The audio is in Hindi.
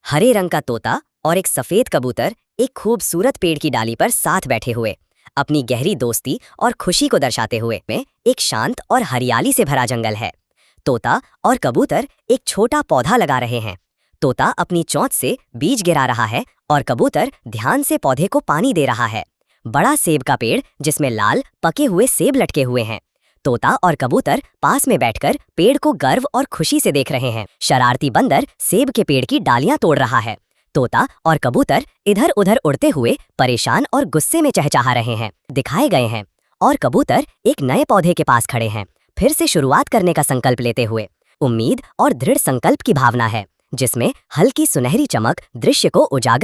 हरे रंग का तोता और एक सफेद कबूतर एक खूबसूरत पेड़ की डाली पर साथ बैठे हुए अपनी गहरी दोस्ती और खुशी को दर्शाते हुए में एक शांत और हरियाली से भरा जंगल है। तोता और कबूतर एक छोटा पौधा लगा रहे हैं। तोता अपनी चोंच से बीज गिरा रहा है और कबूतर ध्यान से पौधे को पानी दे रहा है। बड़ा सेब का पेड़ जिसमें लाल पके हुए सेब लटके हुए हैं। तोता और कबूतर पास में बैठकर पेड़ को गर्व और खुशी से देख रहे हैं। शरारती बंदर सेब के पेड़ की डालियां तोड़ रहा है। तोता और कबूतर इधर उधर उड़ते हुए परेशान और गुस्से में चहचहा रहे हैं दिखाए गए हैं। और कबूतर एक नए पौधे के पास खड़े हैं, फिर से शुरुआत करने का संकल्प लेते हुए। उम्मीद और दृढ़ संकल्प की भावना है जिसमें हल्की सुनहरी चमक दृश्य को उजागर